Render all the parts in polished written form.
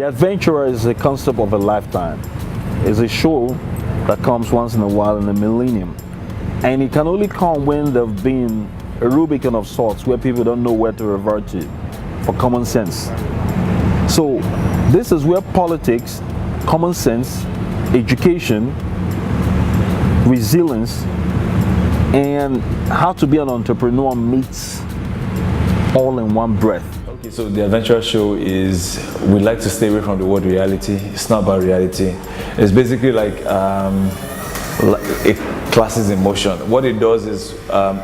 The Adventurer is a concept of a lifetime. It's a show that comes once in a while in a millennium. And it can only come when there've been a Rubicon of sorts where people don't know where to revert to for common sense. So this is where politics, common sense, education, resilience, and how to be an entrepreneur meets all in one breath. Okay, so the Adventurer show is, we like to stay away from the word reality. It's not about reality. It's basically like it classes in motion. What it does is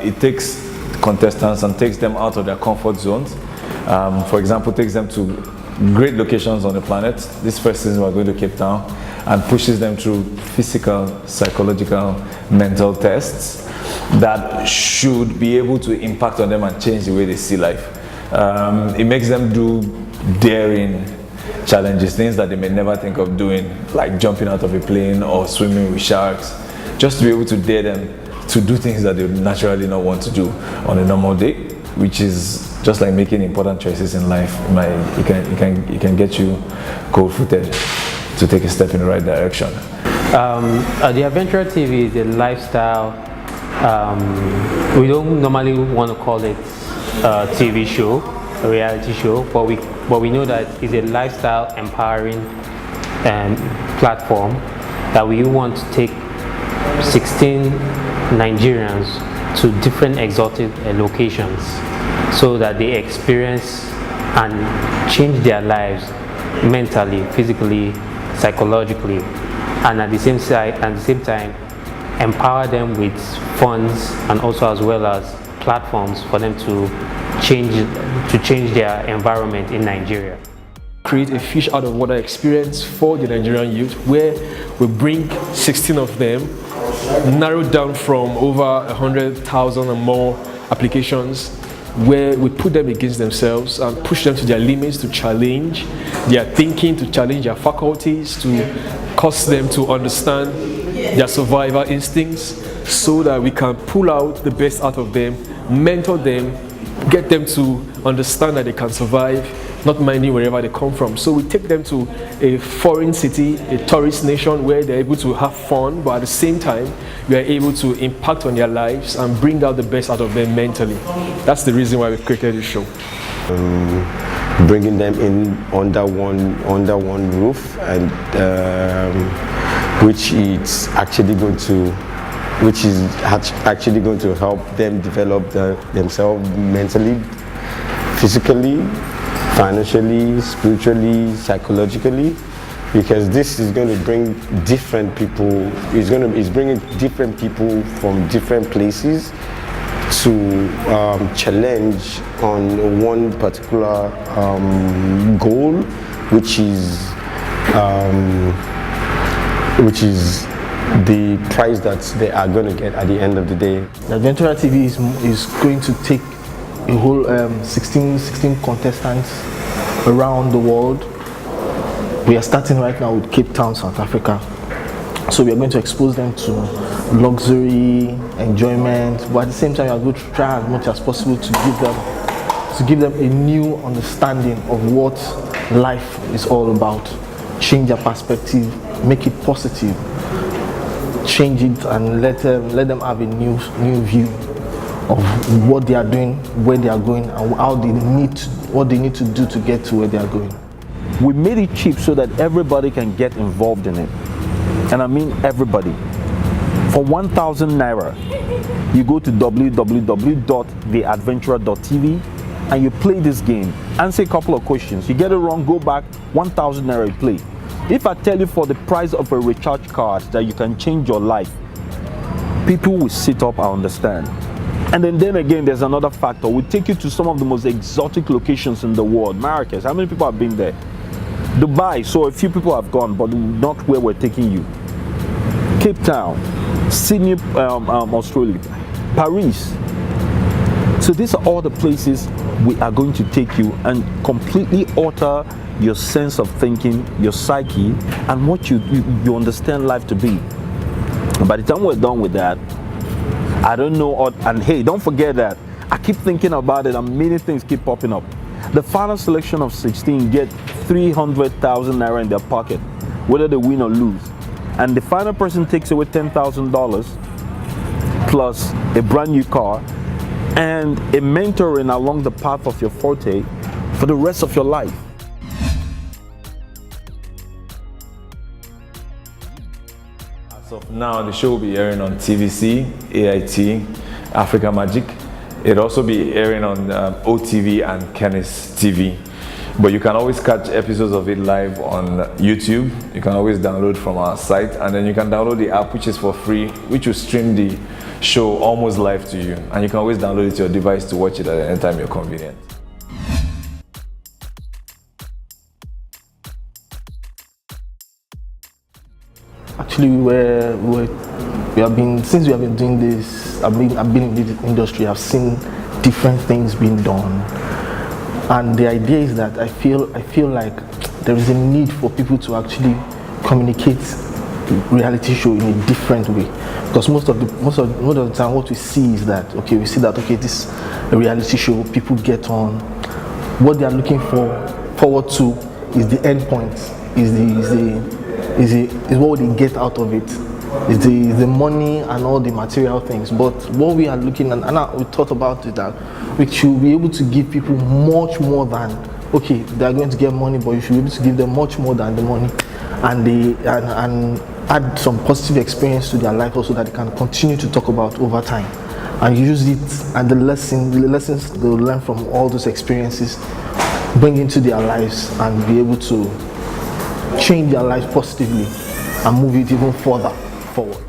it takes contestants and takes them out of their comfort zones. For example, takes them to great locations on the planet. This first season we're going to Cape Town, and pushes them through physical, psychological, mental tests that should be able to impact on them and change the way they see life. It makes them do daring challenges, things that they may never think of doing, like jumping out of a plane or swimming with sharks, just to be able to dare them to do things that they would naturally not want to do on a normal day, which is just like making important choices in life. It can get you cold-footed to take a step in the right direction. The Adeventurer TV is a lifestyle. We don't normally want to call it a TV show, a reality show, but we know that it's a lifestyle empowering platform that we want to take 16 Nigerians to different exotic locations so that they experience and change their lives mentally, physically, psychologically, and at the same time empower them with funds and also as well as platforms for them to change their environment in Nigeria. Create a fish out of water experience for the Nigerian youth, where we bring 16 of them, narrowed down from over 100,000 and more applications, where we put them against themselves and push them to their limits, to challenge their thinking, to challenge their faculties, to cause them to understand their survival instincts, so that we can pull out the best out of them, mentor them, get them to understand that they can survive, not minding wherever they come from. So we take them to a foreign city, a tourist nation, where they're able to have fun, but at the same time, we are able to impact on their lives and bring out the best out of them mentally. That's the reason why we created this show. Bringing them in under one roof, and which is actually going to help them develop themselves mentally, physically, financially, spiritually, psychologically, because this is going to bring different people. It's bringing different people from different places to challenge on one particular goal, which is the prize that they are going to get at the end of the day. The Adeventurer TV is going to take a whole 16 contestants around the world. We are starting right now with Cape Town, South Africa. So we are going to expose them to luxury, enjoyment, but at the same time we are going to try as much as possible to give them a new understanding of what life is all about. Change their perspective, make it positive, change it, and let them have a new view of what they are doing, where they are going, and what they need to do to get to where they are going. We made it cheap so that everybody can get involved in it. And I mean everybody. For 1,000 Naira, you go to www.theadventurer.tv and you play this game. Answer a couple of questions. You get it wrong, go back, 1,000 Naira you play. If I tell you for the price of a recharge card that you can change your life, people will sit up and understand. And then again, there's another factor. We take you to some of the most exotic locations in the world. Marrakesh, how many people have been there? Dubai, so a few people have gone, but not where we're taking you. Cape Town, Sydney, Australia, Paris. So these are all the places we are going to take you and completely alter your sense of thinking, your psyche, and what you understand life to be. And by the time we're done with that, I don't know, and hey, don't forget that I keep thinking about it and many things keep popping up. The final selection of 16 get 300,000 naira in their pocket, whether they win or lose. And the final person takes away $10,000 plus a brand new car and a mentoring along the path of your forte for the rest of your life. As of now, the show will be airing on TVC, AIT, Africa Magic. It'll also be airing on OTV and Kennis TV. But you can always catch episodes of it live on YouTube. You can always download from our site, and then you can download the app, which is for free, which will stream the show almost live to you. And you can always download it to your device to watch it at any time you're convenient. Actually, since we have been doing this, I've been in this industry, I've seen different things being done. And the idea is that I feel like there is a need for people to actually communicate reality show in a different way. Because most of the time what we see is that, okay, we see that, okay, this a reality show, people get on, what they are looking forward to is the end point, is what they get out of it, is the money and all the material things. But what we are looking at, and we thought about it, that we should be able to give people much more than, okay, they are going to get money, but you should be able to give them much more than the money, and add some positive experience to their life also that they can continue to talk about over time, and use it and the lessons they'll learn from all those experiences, bring into their lives and be able to change their lives positively and move it even further forward.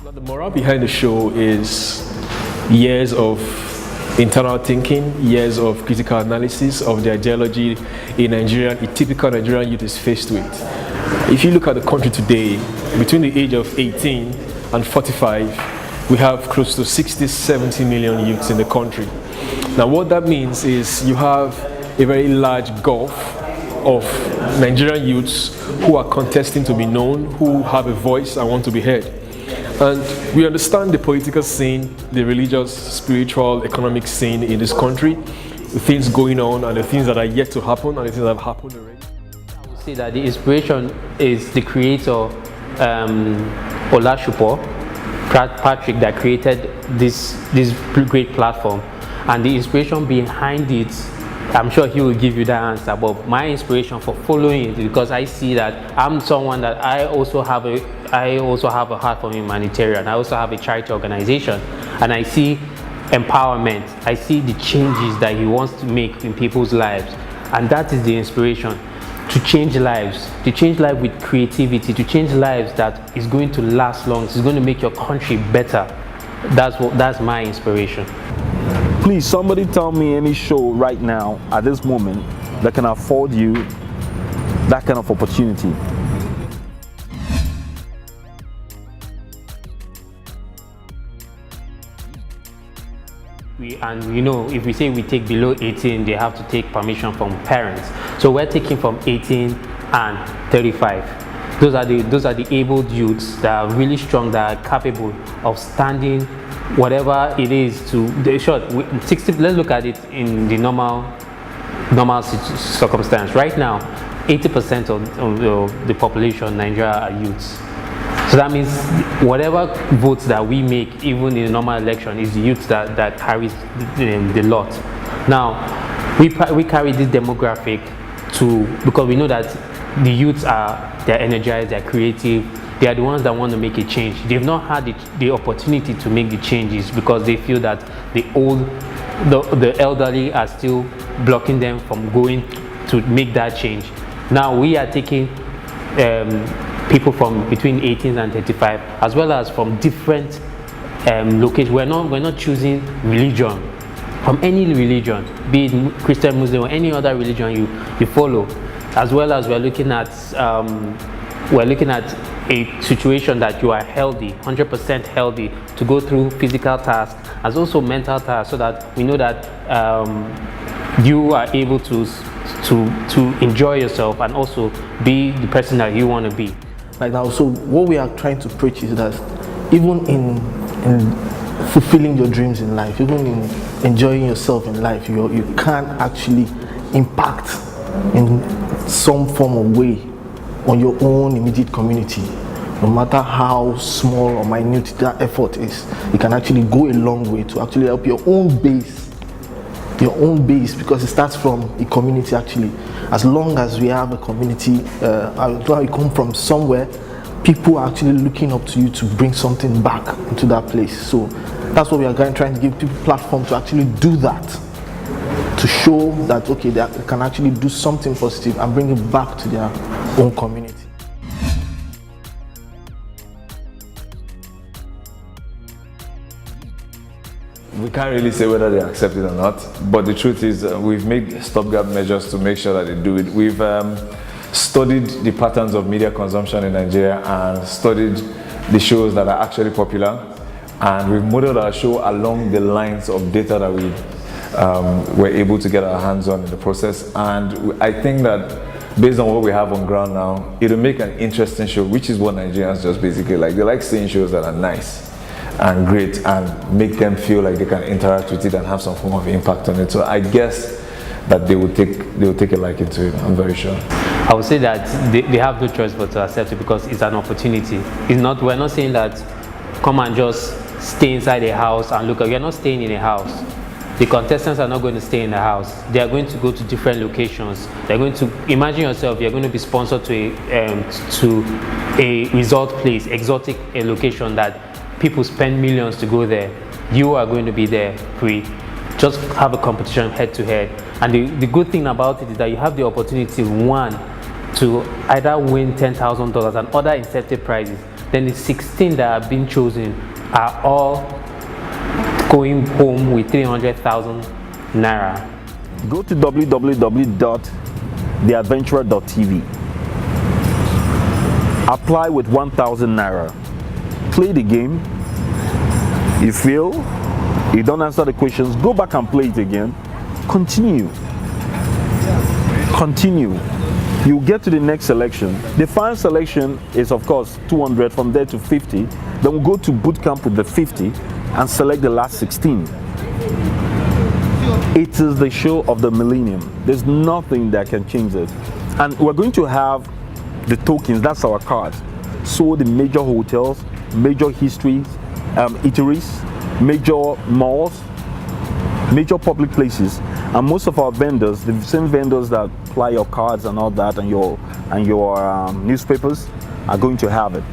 Now, the moral behind the show is years of internal thinking, years of critical analysis of the ideology a typical Nigerian youth is faced with. If you look at the country today, between the age of 18 and 45, we have close to 60-70 million youths in the country. Now, what that means is you have a very large gulf of Nigerian youths who are contesting to be known, who have a voice and want to be heard. And we understand the political scene, the religious, spiritual, economic scene in this country, the things going on and the things that are yet to happen and the things that have happened already. I would say that the inspiration is the creator, Olashupo, Patrick, that created this great platform. And the inspiration behind it, I'm sure he will give you that answer, but my inspiration for following it is because I see that I'm someone that I also have a heart for humanitarian. I also have a charity organization, and I see empowerment. I see the changes that he wants to make in people's lives, and that is the inspiration to change lives with creativity, to change lives that is going to last long. It's going to make your country better. That's my inspiration. Please, somebody tell me any show right now at this moment that can afford you that kind of opportunity. If we say we take below 18, they have to take permission from parents. So we're taking from 18 and 35. Those are the abled youths that are really strong, that are capable of standing whatever it is to the short 60. Let's look at it in the normal circumstance. Right now, 80% of the population in Nigeria are youths. So that means whatever votes that we make, even in a normal election, is the youth that carries the lot. Now, we carry this demographic because we know that the youths they're energized, they're creative, they are the ones that want to make a change. They've not had the opportunity to make the changes because they feel that the elderly are still blocking them from going to make that change. Now we are taking people from between 18 and 35, as well as from different locations. We're not choosing religion, from any religion, be it Christian, Muslim, or any other religion you follow. As well as we're looking at a situation that you are healthy, 100% healthy, to go through physical tasks as also mental tasks, so that we know that you are able to enjoy yourself and also be the person that you want to be. Like now, so what we are trying to preach is that even in fulfilling your dreams in life, even in enjoying yourself in life, you can actually impact in some form of way on your own immediate community. No matter how small or minute that effort is, it can actually go a long way to actually help your own base, because it starts from a community actually. As long as we have a community, you come from somewhere, people are actually looking up to you to bring something back into that place. So that's what we are trying to give people platform to actually do that, to show that okay, they can actually do something positive and bring it back to their own community. We can't really say whether they accept it or not, but the truth is we've made stopgap measures to make sure that they do it. We've studied the patterns of media consumption in Nigeria and studied the shows that are actually popular, and we've modeled our show along the lines of data that we were able to get our hands on in the process. And I think that based on what we have on ground now, it'll make an interesting show, which is what Nigerians just basically like. They like seeing shows that are nice and great and make them feel like they can interact with it and have some form of impact on it. So I guess that they will take a liking to it, I'm very sure. I would say that they have no choice but to accept it because it's an opportunity. We're not saying that come and just stay inside a house and look. You're not staying in a house. The contestants are not going to stay in the house. They are going to go to different locations. They're going to imagine yourself. You're going to be sponsored to a resort place, exotic a location that people spend millions to go there. You are going to be there free. Just have a competition head to head. And the good thing about it is that you have the opportunity, one, to either win $10,000 and other incentive prizes. Then the 16 that are being chosen are all going home with 300,000 naira. Go to www.theadventurer.tv. Apply with 1,000 naira. Play the game. You feel you don't answer the questions, go back and play it again. Continue. You get to the next selection. The final selection is of course 200, from there to 50. Then we'll go to boot camp with the 50 and select the last 16. It is the show of the millennium. There's nothing that can change it. And we're going to have the tokens, that's our card. So the major hotels, major histories, eateries, major malls, major public places, and most of our vendors, the same vendors that apply your cards and all that, and your newspapers, are going to have it.